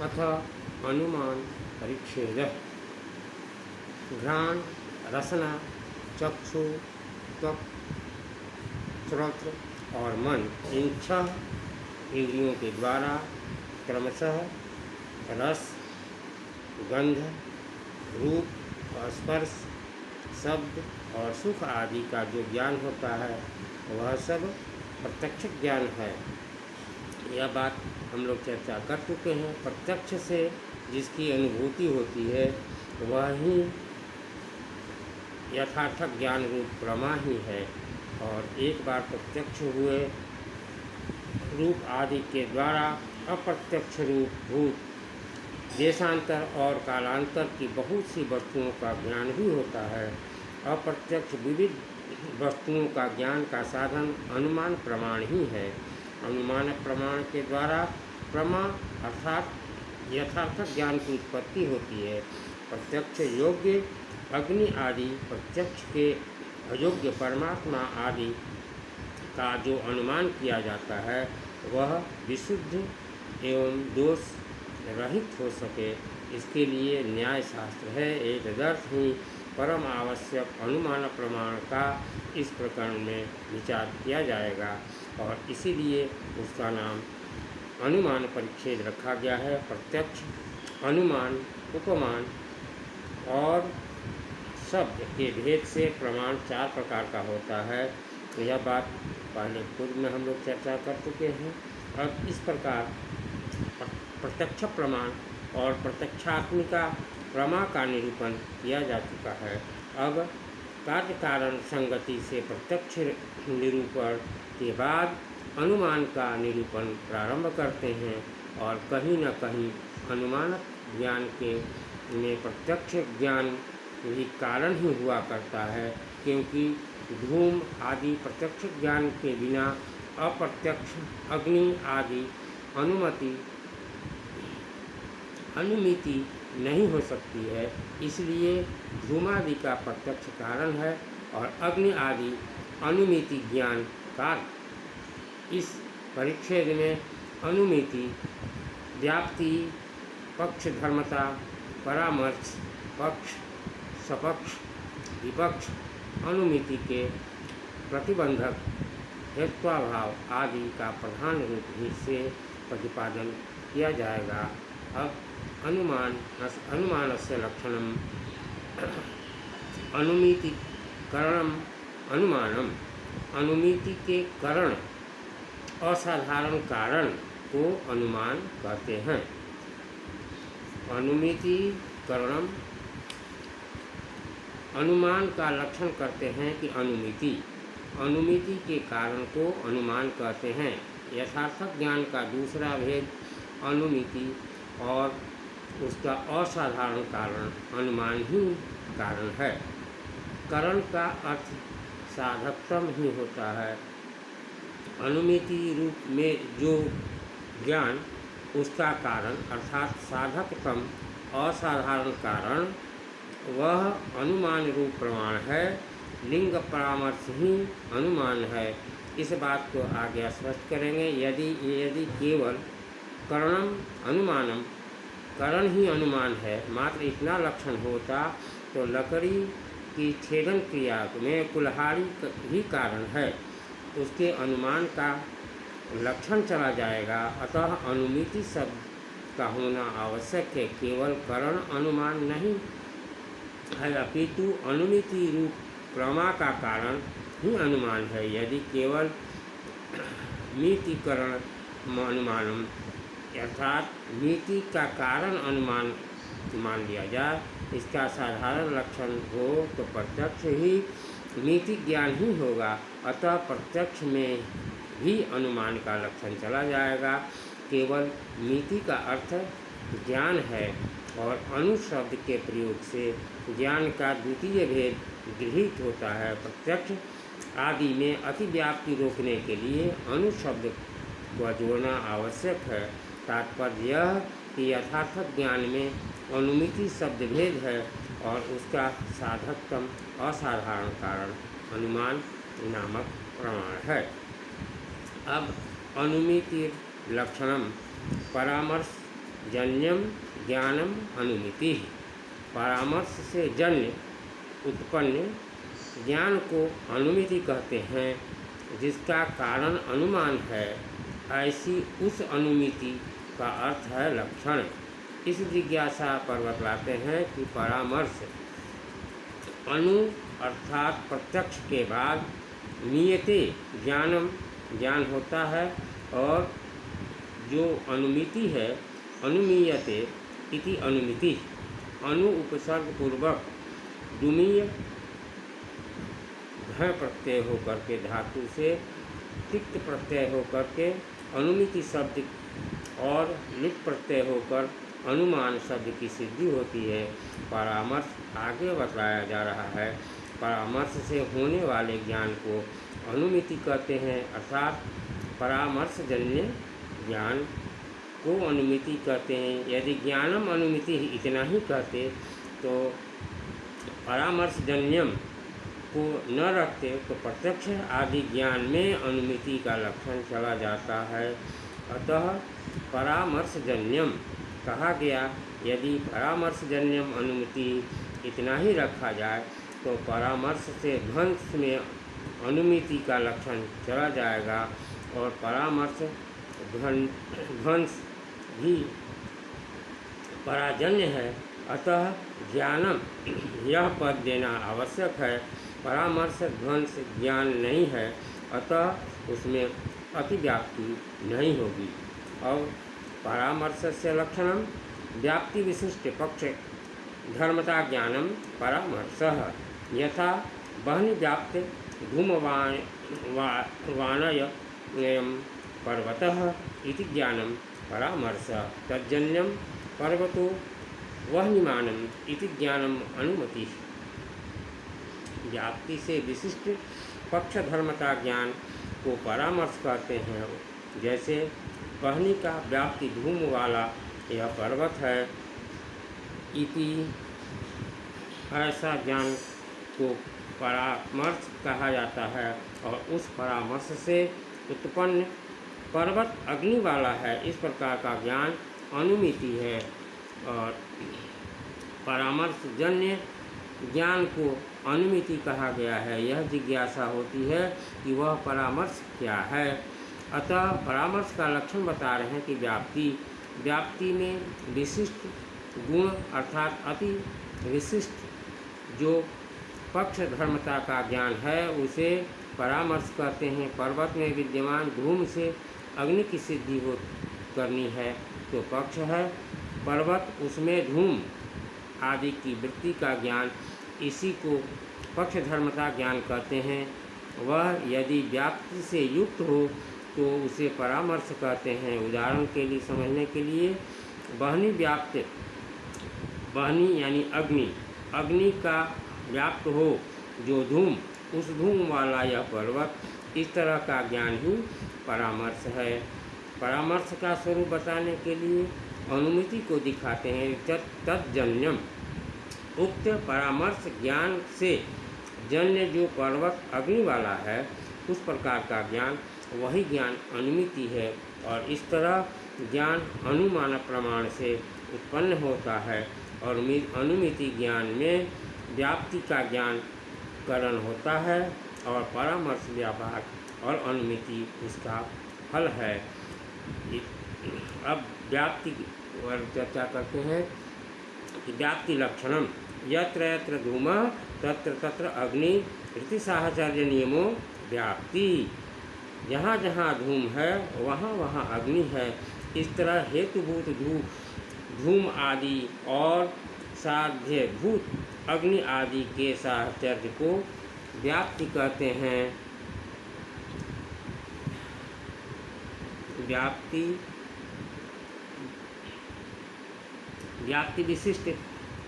अथ अनुमान परिच्छेदः। घ्राण, रसना, चक्षु, त्वक, श्रोत्र और मन, इन 6 इंद्रियों के द्वारा क्रमशः रस, गंध, रूप और स्पर्श, शब्द और सुख आदि का जो ज्ञान होता है वह सब प्रत्यक्ष ज्ञान है। यह बात हम लोग चर्चा कर चुके हैं। प्रत्यक्ष से जिसकी अनुभूति होती है वह ही यथार्थ ज्ञान रूप प्रमा ही है। और एक बार प्रत्यक्ष हुए रूप आदि के द्वारा अप्रत्यक्ष रूप भूत देशांतर और कालांतर की बहुत सी वस्तुओं का ज्ञान भी होता है। अप्रत्यक्ष विविध वस्तुओं का ज्ञान का साधन अनुमान प्रमाण ही है। अनुमान प्रमाण के द्वारा प्रमा अर्थात यथार्थ ज्ञान की उत्पत्ति होती है। प्रत्यक्ष योग्य अग्नि आदि, प्रत्यक्ष के अयोग्य परमात्मा आदि का जो अनुमान किया जाता है वह विशुद्ध एवं दोष रहित हो सके, इसके लिए न्याय शास्त्र है। एक तदर्थ ही परम आवश्यक अनुमान प्रमाण का इस प्रकरण में विचार किया जाएगा और इसीलिए उसका नाम अनुमान परिच्छेद रखा गया है। प्रत्यक्ष, अनुमान, उपमान और शब्द के भेद से प्रमाण 4 प्रकार का होता है। तो यह बात पहले पूर्व में हम लोग चर्चा कर चुके हैं। अब इस प्रकार प्रत्यक्ष प्रमाण और प्रत्यक्षात्मिका प्रमा का निरूपण किया जा चुका है। अब कार्य कारण संगति से प्रत्यक्ष निरूपण के बाद अनुमान का निरूपण प्रारंभ करते हैं और कहीं न कहीं अनुमान ज्ञान के में प्रत्यक्ष ज्ञान भी कारण ही हुआ करता है, क्योंकि धूम आदि प्रत्यक्ष ज्ञान के बिना अप्रत्यक्ष अग्नि आदि अनुमिति नहीं हो सकती है। इसलिए धूमादि का प्रत्यक्ष कारण है और अग्नि आदि अनुमिति ज्ञान कार्य। इस परिच्छेद में अनुमिति, व्याप्ति, पक्ष धर्मता, परामर्श, पक्ष, सपक्ष, विपक्ष, अनुमिति के प्रतिबंधक, हेत्वाभाव आदि का प्रधान रूप से प्रतिपादन किया जाएगा। अब अनुमानस्य लक्षणम अनुमिति करणम अनुमानम। अनुमिति के करण असाधारण कारण को अनुमान कहते हैं। अनुमिति करणम अनुमान का लक्षण करते हैं कि अनुमिति के कारण को अनुमान कहते हैं। यथार्थ ज्ञान का दूसरा भेद अनुमिति और उसका असाधारण कारण अनुमान ही कारण है। करण का अर्थ साधकतम ही होता है। अनुमिति रूप में जो ज्ञान उसका कारण अर्थात साधकतम असाधारण कारण वह अनुमान रूप प्रमाण है। लिंग परामर्श ही अनुमान है। इस बात को आगे स्पष्ट करेंगे। यदि केवल करणम अनुमानम, करण ही अनुमान है, मात्र इतना लक्षण होता तो लकड़ी की छेदन क्रिया में कुल्हाड़ी ही कारण है, उसके अनुमान का लक्षण चला जाएगा। अतः अनुमिति शब्द का होना आवश्यक है। केवल करण अनुमान नहीं है, अपितु अनुमिति रूप प्रमा का कारण ही अनुमान है। यदि केवल मितिकरण अनुमानम अर्थात मिति का कारण अनुमान मान लिया जाए, इसका साधारण लक्षण हो तो प्रत्यक्ष ही मिति ज्ञान ही होगा। अतः प्रत्यक्ष में भी अनुमान का लक्षण चला जाएगा। केवल मिति का अर्थ ज्ञान है और अनु शब्द के प्रयोग से ज्ञान का द्वितीय भेद गृहीत होता है। प्रत्यक्ष आदि में अतिव्याप्ति रोकने के लिए अनु शब्द को जोड़ना आवश्यक है। तात्पर्य यह कि यथार्थ ज्ञान में अनुमिति शब्द भेद है और उसका साधकतम असाधारण कारण अनुमान नामक प्रमाण है। अब अनुमिति लक्षणम परामर्श जन्यम ज्ञानम अनुमिति। परामर्श से जन्य उत्पन्न ज्ञान को अनुमिति कहते हैं, जिसका कारण अनुमान है। ऐसी उस अनुमिति का अर्थ है लक्षण। इस जिज्ञासा पर बतलाते हैं कि परामर्श अनु अर्थात प्रत्यक्ष के बाद नियते ज्ञानम ज्ञान होता है, और जो अनुमिति है अनुमीयते इति अनुमिति। अनु उपसर्ग पूर्वक दुमीय घ प्रत्यय होकर के धातु से तिक्त प्रत्यय होकर के अनुमिति शब्द और लिप प्रत्यय होकर अनुमान शब्द की सिद्धि होती है। परामर्श आगे बताया जा रहा है। परामर्श से होने वाले ज्ञान को अनुमिति कहते हैं, अर्थात परामर्शजन्य ज्ञान को अनुमिति कहते हैं। यदि ज्ञानम अनुमिति इतना ही कहते तो परामर्शजन्यम को न रखते तो प्रत्यक्ष आदि ज्ञान में अनुमिति का लक्षण चला जाता है। अतः परामर्शजन्यम कहा गया। यदि परामर्शजन्यम अनुमिति इतना ही रखा जाए तो परामर्श से ध्वंस में अनुमिति का लक्षण चला जाएगा, और परामर्श ध्वंस भी पराजन्य है। अतः ज्ञानम यह पद देना आवश्यक है। परामर्श ध्वंस ज्ञान नहीं है, अतः उसमें अतिव्याप्ति नहीं होगी। और परामर्श से लक्षणम व्याप्ति विशिष्ट पक्ष धर्मता ज्ञानम परामर्शः। यथा बहनि व्याप्त धूमवानयं पर्वतः इति ज्ञानम परामर्श। तज्जन्यम पर्वतो वह्निमानम इति ज्ञानम अनुमति। व्याप्ति से विशिष्ट पक्ष धर्मता ज्ञान को परामर्श कहते हैं। जैसे बहनी का व्याप्ति धूम वाला यह पर्वत है, इति ऐसा ज्ञान को परामर्श कहा जाता है। और उस परामर्श से उत्पन्न पर्वत अग्नि वाला है, इस प्रकार का ज्ञान अनुमिति है। और परामर्शजन्य ज्ञान को अनुमिति कहा गया है। यह जिज्ञासा होती है कि वह परामर्श क्या है। अतः परामर्श का लक्षण बता रहे हैं कि व्याप्ति में विशिष्ट गुण अर्थात अति विशिष्ट जो पक्ष धर्मता का ज्ञान है उसे परामर्श कहते हैं। पर्वत में विद्यमान धूम से अग्नि की सिद्धि करनी है तो पक्ष है। पर्वत उसमें धूम आदि की वृत्ति का ज्ञान, इसी को पक्ष धर्मता ज्ञान कहते हैं। वह यदि व्याप्ति से युक्त हो तो उसे परामर्श कहते हैं। उदाहरण के लिए समझने के लिए बहनी व्याप्त, बहनी यानी अग्नि का व्याप्त हो जो धूम, उस धूम वाला यह पर्वत, इस तरह का ज्ञान ही परामर्श है। परामर्श का स्वरूप बताने के लिए अनुमिति को दिखाते हैं। तज्जन्यम उक्त परामर्श ज्ञान से जन्य जो पर्वत अग्नि वाला है उस प्रकार का ज्ञान वही ज्ञान अनुमिति है। और इस तरह ज्ञान अनुमान प्रमाण से उत्पन्न होता है। और अनुमिति ज्ञान में व्याप्ति का ज्ञान करण होता है और परामर्श व्यापार और अनुमिति इसका फल है। अब व्याप्ति पर चर्चा करते हैं कि व्याप्ति लक्षणम यत्र यत्र धूमः तत्र तत्र अग्नि इति साहचर्य नियमो व्याप्ति। जहाँ जहाँ धूम है वहाँ वहाँ अग्नि है। इस तरह हेतुभूत धूम आदि और साध्यभूत अग्नि आदि के साहचर्य को व्याप्ति कहते हैं। व्याप्ति विशिष्ट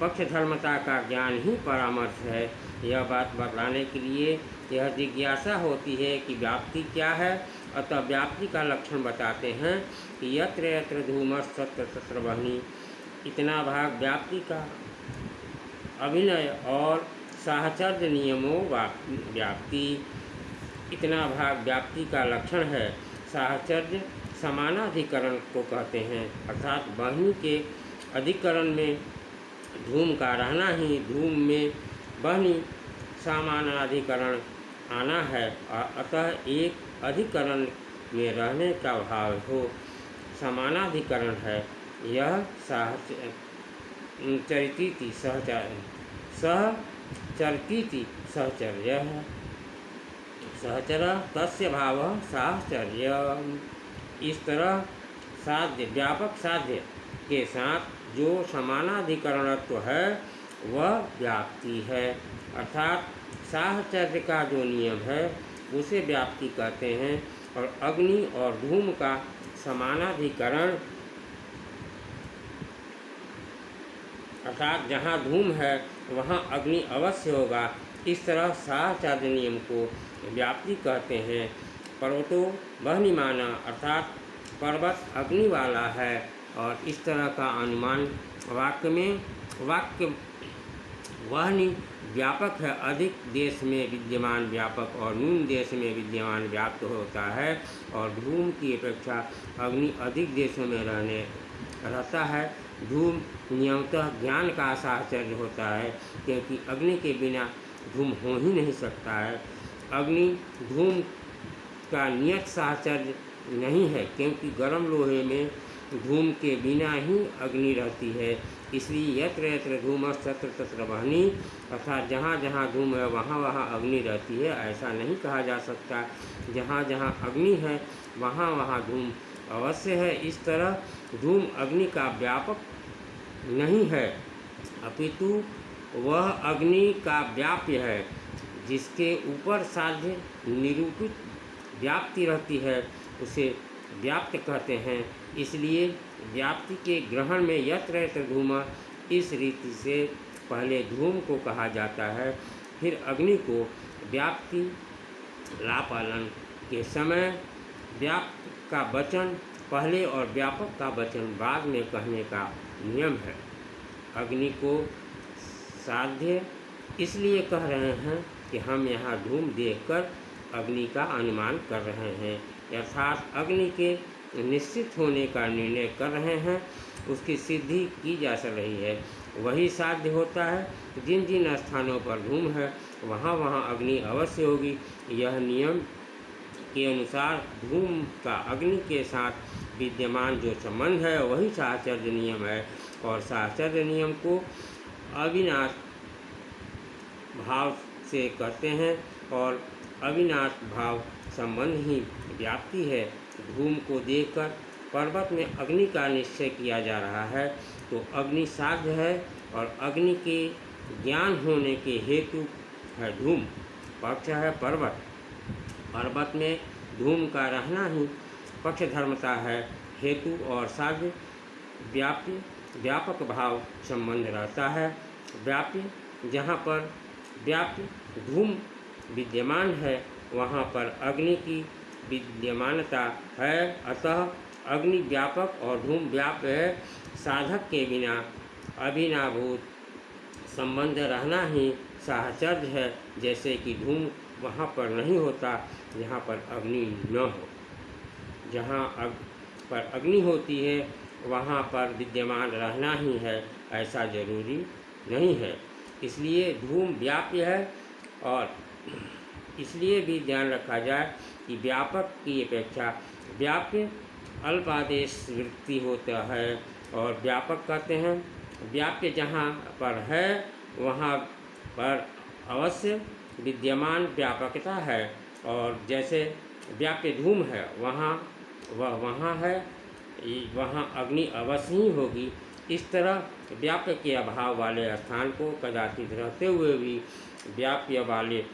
पक्ष धर्मता का ज्ञान ही परामर्श है। यह बात बतलाने के लिए यह जिज्ञासा होती है कि व्याप्ति क्या है। अतः व्याप्ति का लक्षण बताते हैं कि यत्र यत्र धूमस्तत्र तत्र वह्नि। इतना भाग व्याप्ति का अभिनय और साहचर्य नियमों व्याप्ति। इतना भाग व्याप्ति का लक्षण है। साहचर्य समानाधिकरण को कहते हैं, अर्थात वहनी के अधिकरण में धूम का रहना ही धूम में वहनी समानाधिकरण आना है, अतः एक अधिकरण में रहने का भाव हो समानाधिकरण है। यह सहचरिती सहचर्य है। सहचर तस्य भाव साहचर्य। इस तरह साध्य व्यापक साध्य के साथ जो समानाधिकरणत्व है वह व्याप्ति है, अर्थात साहचर्य का जो नियम है उसे व्याप्ति कहते हैं। और अग्नि और धूम का समानाधिकरण, अर्थात जहाँ धूम है वहाँ अग्नि अवश्य होगा, इस तरह साहचर्य नियम को व्याप्ति कहते हैं। पर्वतो वह्निमाना, अर्थात पर्वत अग्नि वाला है, और इस तरह का अनुमान वाक्य वहनी व्यापक है, अधिक देश में विद्यमान व्यापक और न्यून देश में विद्यमान व्याप्त होता है। और धूम की अपेक्षा अग्नि अधिक देशों में रहता है। धूम नियमतः ज्ञान का साहचर्य होता है, क्योंकि अग्नि के बिना धूम हो ही नहीं सकता है। अग्नि धूम का नियत साहचर्य नहीं है, क्योंकि गर्म लोहे में धूम के बिना ही अग्नि रहती है। इसलिए यत्र यत्र धूमस् तत्र तत्र वह्नि, अर्थात जहाँ जहाँ धूम है वहाँ वहाँ अग्नि रहती है, ऐसा नहीं कहा जा सकता। जहाँ जहाँ अग्नि है वहाँ वहाँ धूम अवश्य है। इस तरह धूम अग्नि का व्यापक नहीं है, अपितु वह अग्नि का व्याप्य है, जिसके ऊपर साध्य निरूपित व्याप्ति रहती है उसे व्याप्त कहते हैं। इसलिए व्याप्ति के ग्रहण में यत्र यत्र धूम, इस रीति से पहले धूम को कहा जाता है, फिर अग्नि को व्याप्ति लापालन के समय व्याप्त का वचन पहले और व्यापक का वचन बाद में कहने का नियम है। अग्नि को साध्य इसलिए कह रहे हैं कि हम यहाँ धूम देखकर अग्नि का अनुमान कर रहे हैं, अर्थात अग्नि के निश्चित होने का निर्णय कर रहे हैं, उसकी सिद्धि की जा रही है, वही साध्य होता है। जिन जिन स्थानों पर धूम है वहाँ वहाँ अग्नि अवश्य होगी। यह नियम के अनुसार धूम का अग्नि के साथ विद्यमान जो संबंध है वही साहचर्य नियम है, और साहचर्य नियम को अविनाश भाव से कहते हैं, और अविनाश भाव संबंध ही व्याप्ति है। धूम को देखकर पर्वत में अग्नि का निश्चय किया जा रहा है, तो अग्नि साध्य है, और अग्नि के ज्ञान होने के हेतु है धूम, पक्ष है पर्वत। पर्वत में धूम का रहना ही पक्ष धर्मता है, हेतु और साध्य व्यापक भाव संबंध रहता है। व्याप्य, जहाँ पर व्याप्य धूम विद्यमान है वहाँ पर अग्नि की विद्यमानता है, अतः अग्नि व्यापक और धूम व्याप्य है। साधक के बिना अभिनाभूत संबंध रहना ही साहचर्य है, जैसे कि धूम वहाँ पर नहीं होता जहाँ पर अग्नि न हो। जहाँ पर अग्नि होती है वहाँ पर विद्यमान रहना ही है, ऐसा जरूरी नहीं है। इसलिए धूम व्याप्य है, और इसलिए भी ध्यान रखा जाए कि व्यापक की अपेक्षा व्याप्य अल्पादेश वृत्ति होता है, और व्यापक कहते हैं व्याप्य जहाँ पर है वहाँ पर अवश्य विद्यमान व्यापकता है, और जैसे व्याप्य धूम है वहाँ है, वहाँ अग्नि अवश्य ही होगी। इस तरह व्याप्य के अभाव वाले स्थान को कदाचित रहते हुए भी व्याप्य वाले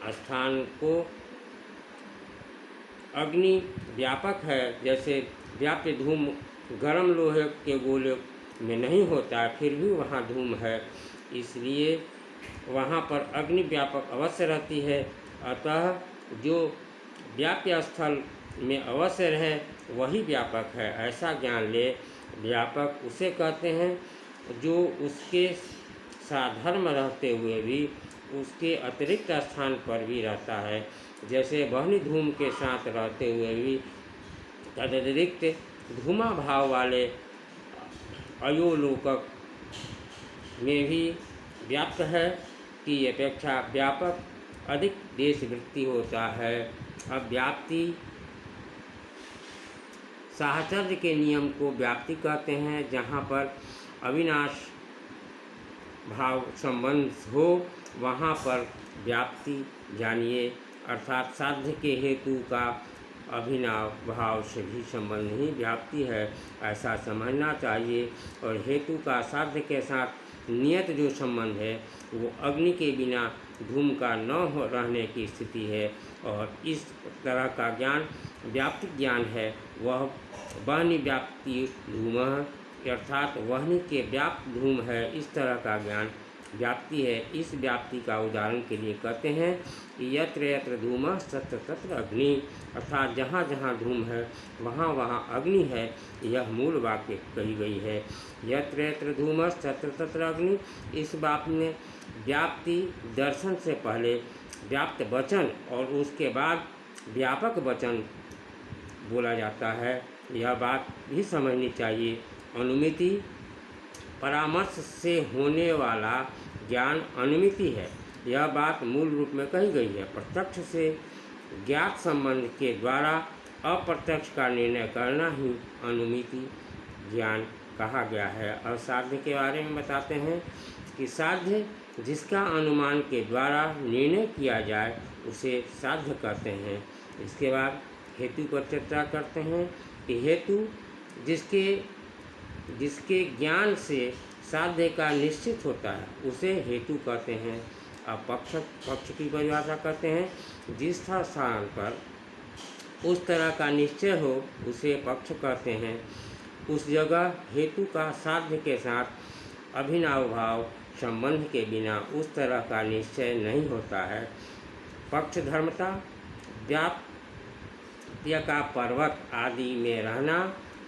स्थान को अग्नि व्यापक है। जैसे व्याप्य धूम गर्म लोहे के गोले में नहीं होता, फिर भी वहाँ धूम है, इसलिए वहाँ पर अग्नि व्यापक अवश्य रहती है। अतः जो व्याप्य स्थल में अवश्य रहे वही व्यापक है, ऐसा ज्ञान ले। व्यापक उसे कहते हैं जो उसके साधर्म रहते हुए भी उसके अतिरिक्त स्थान पर भी रहता है। जैसे वहनी धूम के साथ रहते हुए भी तदतिरिक्त धूमा भाव वाले अयोलोकक में भी व्याप्त है कि अपेक्षा व्यापक अधिक देशवृत्ति होता है। अब व्याप्ति साहचर्य के नियम को व्याप्ति कहते हैं। जहाँ पर अविनाश भाव संबंध हो वहाँ पर व्याप्ति जानिए, अर्थात साध्य के हेतु का अभिनव भाव से भी संबंध ही व्याप्ति है, ऐसा समझना चाहिए। और हेतु का साध्य के साथ नियत जो संबंध है वो अग्नि के बिना धूम का न हो रहने की स्थिति है, और इस तरह का ज्ञान व्याप्ति ज्ञान है। वह वहनी व्याप्ति धूम अर्थात वहनी के व्याप्त धूम है, इस तरह का ज्ञान व्याप्ति है। इस व्याप्ति का उदाहरण के लिए कहते हैं यत्र यत्र धूमः तत्र तत्र अग्नि, अर्थात जहाँ जहाँ धूम है वहाँ वहाँ अग्नि है। यह मूल वाक्य कही गई है, यत्र यत्र धूमः तत्र तत्र अग्नि। इस बात में व्याप्ति दर्शन से पहले व्याप्त वचन और उसके बाद व्यापक वचन बोला जाता है, यह बात भी समझनी चाहिए। अनुमिति परामर्श से होने वाला ज्ञान अनुमिति है, यह बात मूल रूप में कही गई है। प्रत्यक्ष से ज्ञात संबंध के द्वारा अप्रत्यक्ष का निर्णय करना ही अनुमिति ज्ञान कहा गया है। और साध्य के बारे में बताते हैं कि साध्य जिसका अनुमान के द्वारा निर्णय किया जाए उसे साध्य कहते हैं। इसके बाद हेतु पर चर्चा करते हैं कि हेतु जिसके ज्ञान से साध्य का निश्चित होता है उसे हेतु कहते हैं। अब पक्ष की परिभाषा करते हैं, जिस स्थान पर उस तरह का निश्चय हो उसे पक्ष कहते हैं। उस जगह हेतु का साध्य के साथ अभिनव भाव संबंध के बिना उस तरह का निश्चय नहीं होता है। पक्ष धर्मता व्याप्य का पर्वत आदि में रहना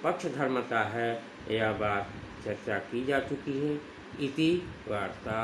पक्ष धर्मता है, यह बात चर्चा की जा चुकी है। इति वार्ता।